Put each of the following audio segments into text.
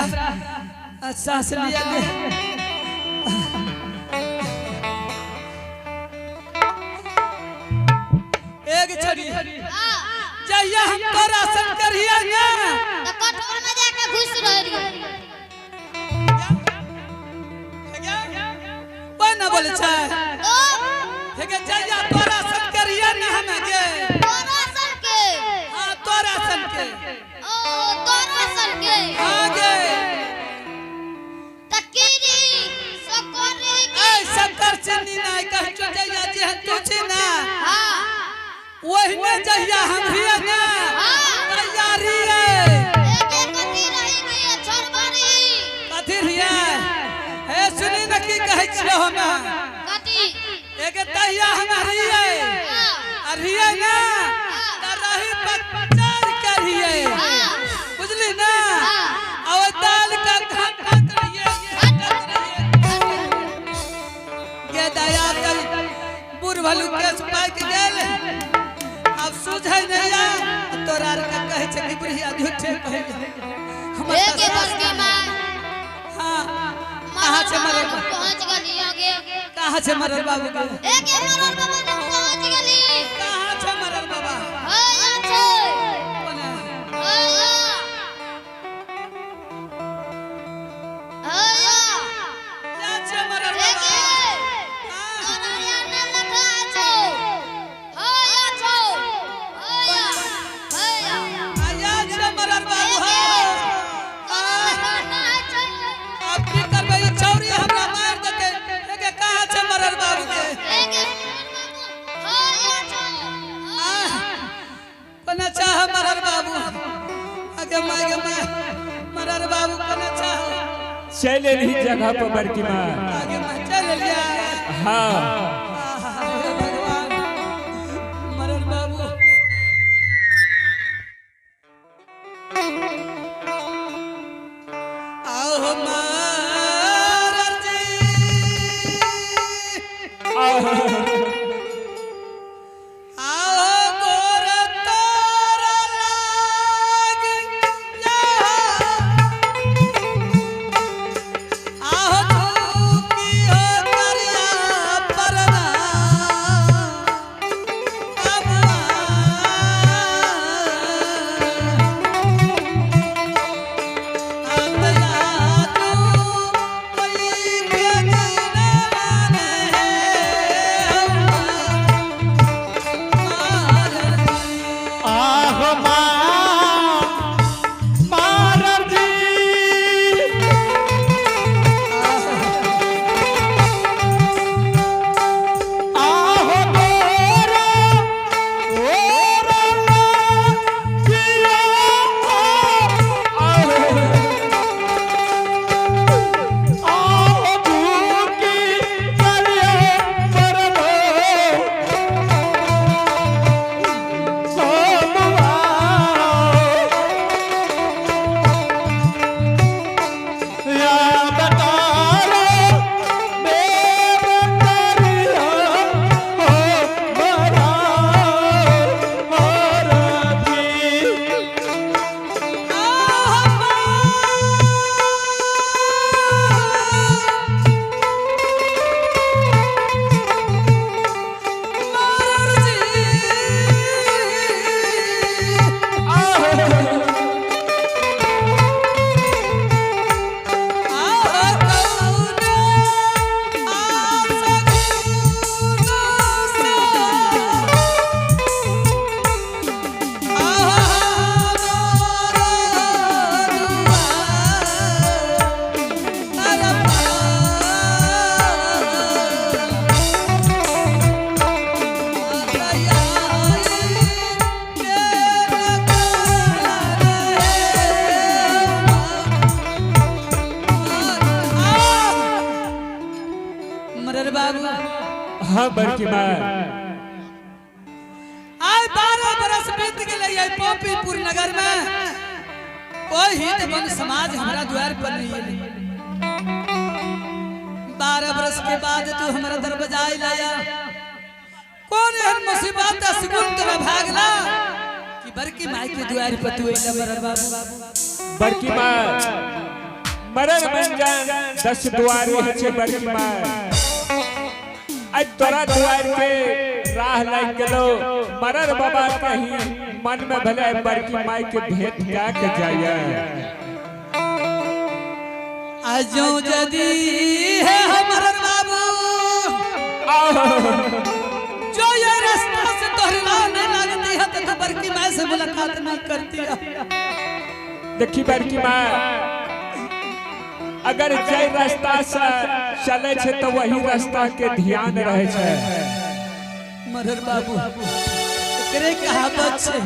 हमरा सांस लिया दे। एक छड़ी जहिया हम तोरा सन करिया ना त कठोर में जाके घुस रहियो कोई ना बोले छै तो हे के जहिया तोरा सन करिया ना हम गे तोरा सन के हां तोरा सन के ओ तोरा सन के हां गे तकीरी सकरी ए शंकर चन्नी ना कह जो जहिया जे तू छी ना हां वही में जहिया हम हिया ना तैयारी है एक कथी रही गई छोरबारी कथी हिया हे सुनी न की कहै छियो हम कथी एक तहिया हमारी है अरिया ना रही पचार करिए बुझली ना और दाल का घाटा करिए ये दया कर बुढ़ भलू केस पाक गेल अब सुझै नहीं आ तोरा का कहै छै कि बुढ़िया झूठे कहै हमर एक बसकी मां हां कहां से मरल पहुंच गली आगे कहां से मरल बाबू के एक मरल बाबा ने पहुंच गली कहां से मरल बाबा हां अच्छे कोना जा से मरल बाबा आया से मरल बाबू हो अब की करबै चौरी हमरा मार देते के कहां से मरल बाबू के कोना चाह मरल बाबू आगे मागे मरल बाबू कोना चाह चले नहीं जगह पर बड़की माँ आगे मैं चल लिया हाँ हे भगवान मरल बाबू आओ महाराज आओ गोर तोरा लाग जा आओ धूकी हो करिया परना हाँ बड़की माँ आज 12 बरस बीत गए पोपीपुर नगर में कोई हित बन समाज हमारा द्वार पर नहीं है। 12 बरस के बाद तू हमारा दर बजाई लाया कौन है मुसीबत सिकुंत में भागला कि बड़की माई के द्वार पर तू इला बरर बाबू बड़की माँ मरण मंजन 10 दुआर है बड़की माँ आज तोरा दुआर के राह लग गेलो मरर बाबा कहीं मन में भले बड़की माई के भेंट क्या के जाया आजो जदी है हमर बाबू जो ये रास्ता से तोहरा नहीं लगती है तो बड़की माँ से मुलाकात नहीं करती है। देखी बड़की माँ अगर जय रास्ता से चले छे तो वही रास्ता के ध्यान रहे छे। मरर बाबू एकरे कहावत छे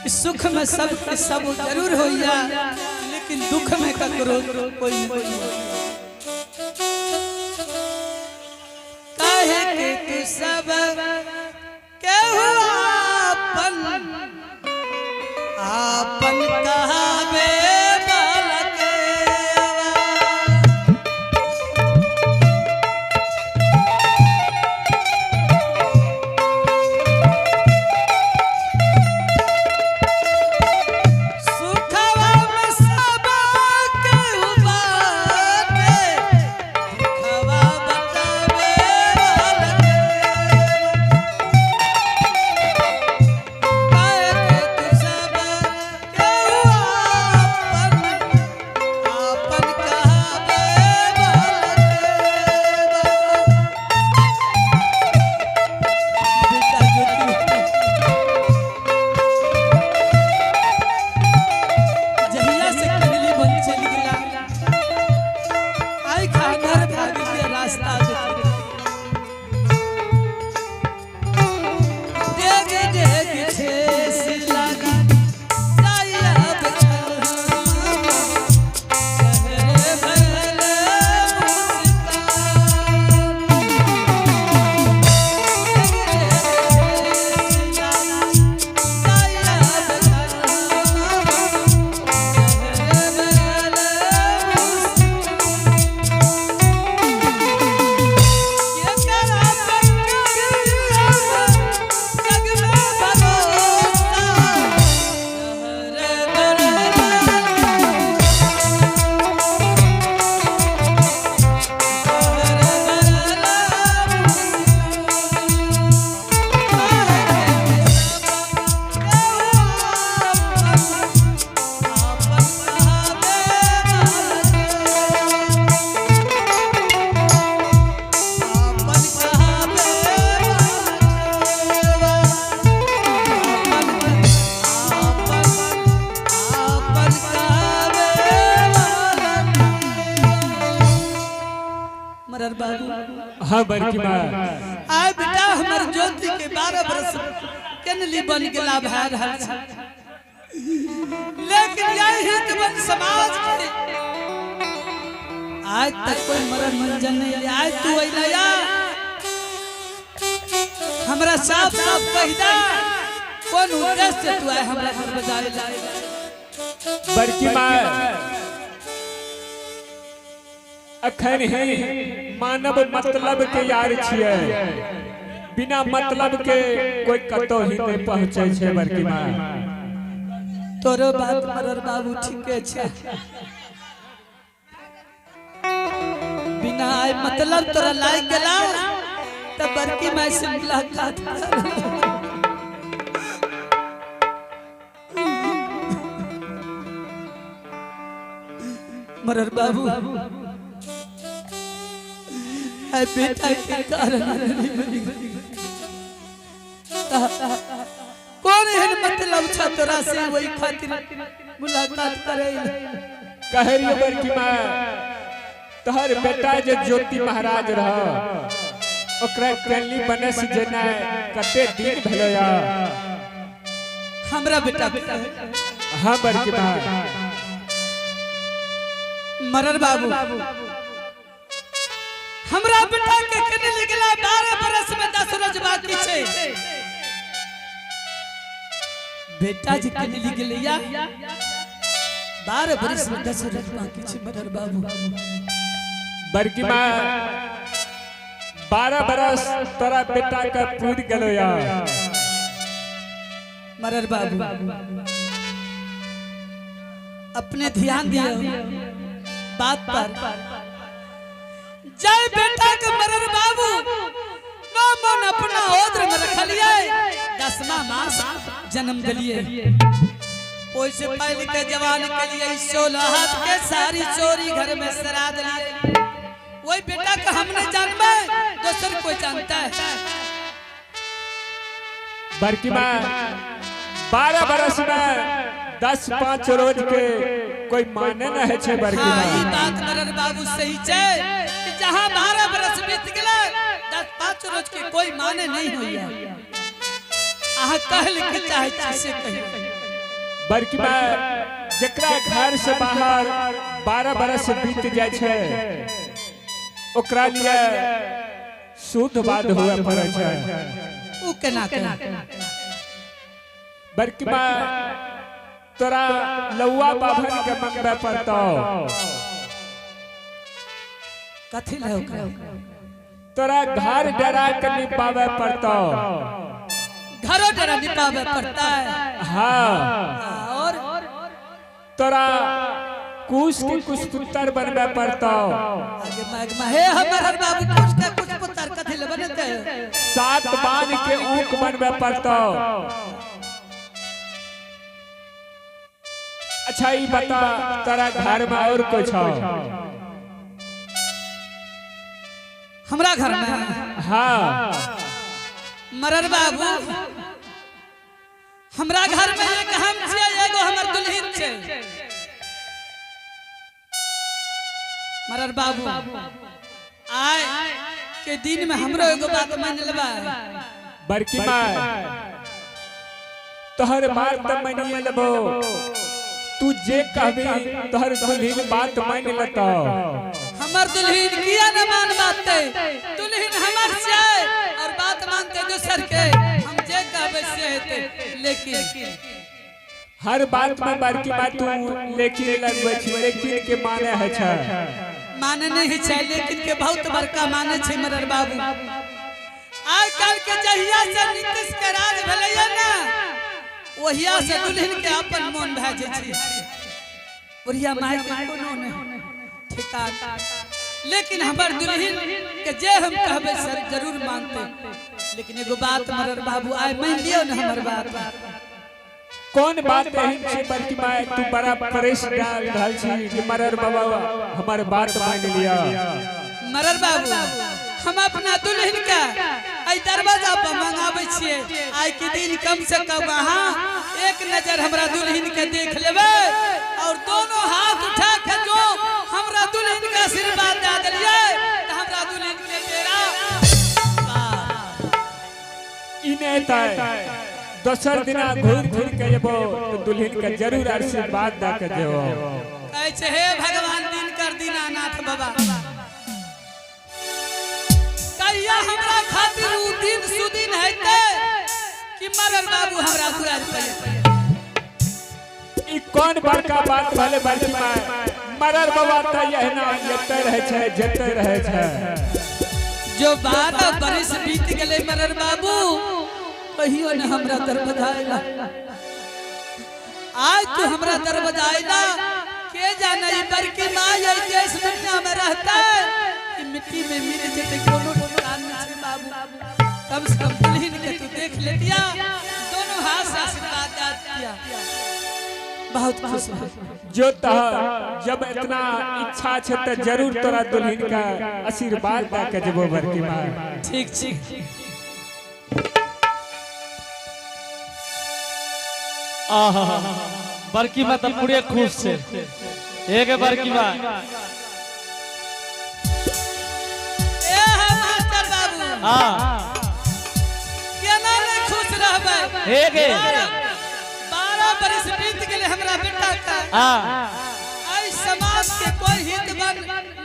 कि सुख में सब के सब जरूर होइया लेकिन दुख में ककरो कोई नहीं। काहे के तू सब के अपन आपन कहावे हाँ बड़की माँ आय बेटा हमर ज्योति के 12 बरस केनली बन गेला भाई रहल छै लेकिन यही हितवन समाज के आज तक कोई मरण मंजन नहीं ले आज तू अइला हमरा साफ साफ कह दे कौन उद्देश्य से तू आए हमरा घर बजाए लाए। बड़की माँ अखन ही मानव मतलब के यार छिए बिना मतलब के कोई कतो ही नहीं पहुंचे छे बड़की माँ। तोरो बात मरर बाबू ठीके छे बिना आय मतलब तोरा लाग गेला त बड़की माँ से मुलाकात कर मरर बाबू है बेटा के कारण कौन है मतलब छ तोरा से वही खातिर मुलाकात करे कहे रे बड़की माँ तोहर बेटा जे ज्योति महाराज रह ओकरा केनली बने से जेना कते दिन भेलो या हमरा बेटा हाँ बड़की माँ मरर बाबू हमरा बेटा के केने लगला 12 बरस में 10 रोज बाकी छे बेटा जी केने लगलिया 12 बरस में 10 रोज बाकी छे मरर बाबू। बड़की माँ 12 बरस तोरा बेटा का पूर गेलो या मरर बाबू अपने ध्यान दियो बात पर। जय बेटा के मरर बाबू नो मन अपना ओद्र में रखलिए 10वां मास जन्म दिलिए। ओइसे पहले के जवान के लिए 16 हाथ के सारी चोरी घर में श्राद्ध लिए। वही बेटा का हमने जानबे दोसर कोई जानता है। बड़की माँ 12 बरस में 10-5 रोज के कोई माने न है छे बड़की हाँ, माँ। ई बात मरर बाबू सही छे कि जहां 12 बरस बीत गेले 10-5 रोज के कोई माने नहीं होइया। आहा कहल के चाहे से कहियो बड़की माँ जकरा घर से बाहर 12 बरस बीत जाय छे ओकरा लिए शुद्ध बात हुआ पड़े छे। उ केना केना बड़की माँ तोरा लौआ बाभन के मंगबे पड़तो। कथि ले ओकरा तोरा घर डरा के निपावे पड़तो। घरों डरा निपावे पड़ता है। हाँ और तोरा कुछ के कुछ पुत्र बनबे पड़तो। आगे माग हे हमर बाबू कुछ के कुछ पुत्र कथि ले बनते 7 बान के ऊक बनबे पड़तो। अच्छा ई बता तोरा घर में और कुछ हो? हमरा घर में हाँ मरर बाबू हमरा घर में एक हम छे एगो हमर दुल्हन छे। मरर बाबू आय के दिन में हमरो एगो बात मान लेबा। बड़की माँ तोहर बात त मानिए लेबो। तू जे कहबी तोहर दुल्हन बात मान लेतो। हमर दुल्हन किया न मान बाते दुल्हन हमर से और बात मानते दूसर के हम जे कहबे से हेते। लेकिन हर बात में बड़की माँ तू लेकिन लगबै छी लेकिन के माने है छ। माने नहीं छे लेकिन के बहुत बड़का माने छे मरर बाबू। आज कल के जहिया से नीतीश के राज भेलैया ना ओहिया से दुल्हन के अपन मन भए जाय छै। ओरिया माय के कोनो नहीं ठिकाना। लेकिन हमर दुल्हन के जे हम कहबे सर जरूर मानते। लेकिन एगो बात मरर बाबू आय मान लियो न हमर बात। कौन बात एहन छै बड़की माँ तू बड़ा परेश डाल रहल छी कि मरर बाबा हमर बात मान लिया। मरर बाबू हम अपना दुल्हन का आई दरवाजा पर मंगाबै छिए। आई के दिन कम से कम वहां एक नजर हमरा दुल्हन के देख लेबे और दोनों हाथ उठा के जो हमरा दुल्हन का आशीर्वाद दे देलिए त हमरा दुल्हन के तेरा ई नहीं तय दोसर दिना घूर फिर के जेबो तो दुल्हन के जरूर आशीर्वाद द के जेबो। कहै छै हे भगवान दिन कर दीनानाथ बाबा कहिया हमरा खातिर उ दिन सुदिन हेते कि मरर बाबू हमरा दुआर पर। ई कौन बड़का बात भले बड़की माँ मरर बाबा त यहना जते रहे छै जते रहे छै। जो 12 बरस बीत गेले मरर बाबू कहियो न हमरा दरवाजा आइला। आज तू हमरा दरवाजा आइला के जाने ई बड़की माँ ये देश दुनिया में रहता है कि मिट्टी में मिल जेते कोनो ठिकान न छै बाबू। कम से कम दुल्हन के तू देख लेतिया दोनों हाथ से आशीर्वाद दिया बहुत खुश हो। जो तह जब इतना इच्छा छै त जरूर तोरा दुल्हन का आशीर्वाद द के जेबो बड़की माँ। ठीक ठीक आहा बड़की माँ तो पूरे खुश छे। एक बड़की माँ ए हम मास्टर बाबू हाँ केना नहीं खुश रहबे। एक 12 बरस बीत गेले हमरा बेटा का हाँ आई समाज के कोई हित बन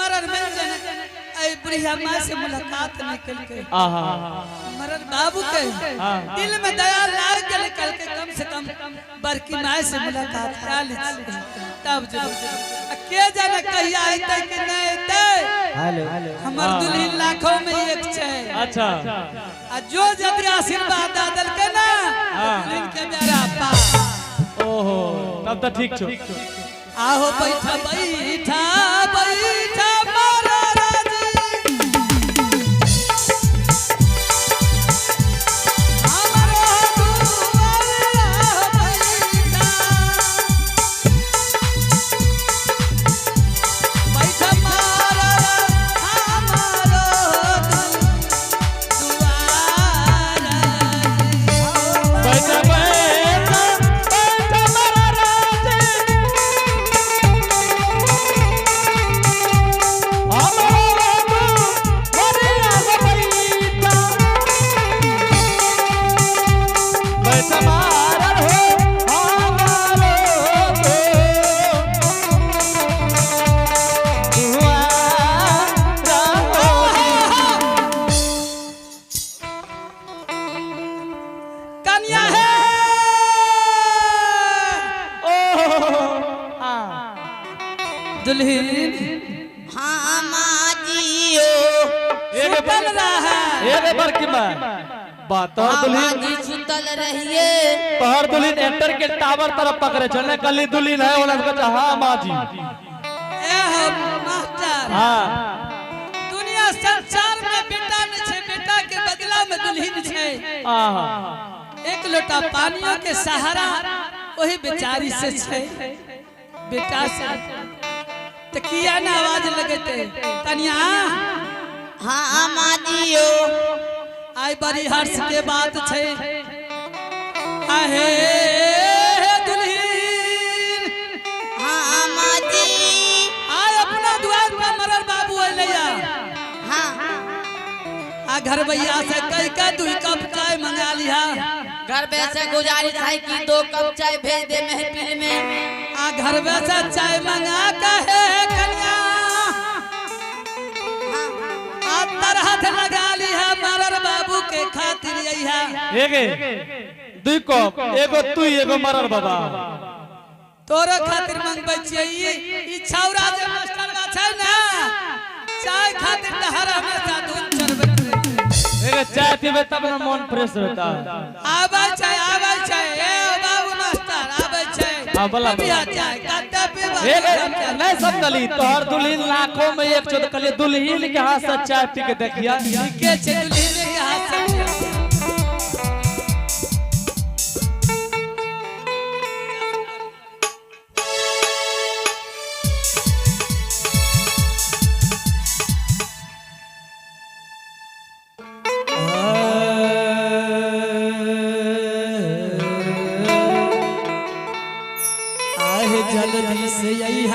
मरर मिल जने आई बुढ़िया माँ से मुलाकात निकल के आहा मरर बाबू के दिल में दया लाग गेल कल के कम से कम बड़की माँ से मुलाकात कर ली तब जरूर के जाने कहिया आते कि नहीं आते। हमर दुल्हन लाखों में एक छे। अच्छा आ जो जब आशीर्वाद दादल के ना दुल्हन के मेरा पा ओहो तब तो ठीक छो। आहो बैठा बैठा बैठा मारा राजी हमारो दुआरिया बैठा बैठा मारा हमारो दुआरा बैठा बैठा बैठा मारा राजे बैठा मारा हो हमारो कन्या है दुल्हन हाँ माजियो सुतल रहा एक बार की बात और हाँ दुल्हन माजी सुतल रहिए पहाड़ दुल्हन एंटर के टावर तरफ पकड़े चलने कली दुल्हन है ओला कहता हां मां जी ए हो मास्टर हां दुनिया संसार में बेटा न छे बेटा के बदला में दुल्हन छे आहा एक लोटा पानियों के सहारा वही बेचारी से छे बेटा से तो किया ना आवाज लगते कन्या हाँ माजियो आई बड़ी हर्ष के बात छे आहे दुल्हन हाँ माजी आय अपना द्वार पर मरल बाबू अइलैया हाँ आ घर भैया से कई का 2 कप चाय मंगा लिया घर पे से गुजारिश है कि 2 कप चाय भेज दे महफिल में आ घर से चाय मंगा के है कन्या आ तरहत लगा लिया मरर बाबू के खातिर यही एगे 2 कप एगो तू एगो मरर बाबा तोरे खातिर मंगबै छियै ई छौरा जे मास्टर बा छै ना चाय खातिर त हर हमेशा धुन चढ़बैत रहे एगे चाय पीबे तब ना मन फ्रेश रहता आबै छै ए बाबू मास्टर आबै छै हां बोला पिया चाय कते पीबा एगे नहीं सब कली तोहर दुल्हन लाखों में एक चोद कली दुल्हन के हाथ से चाय पी के देखिया के छै दुल्हन के हाथ से जल्दी से यही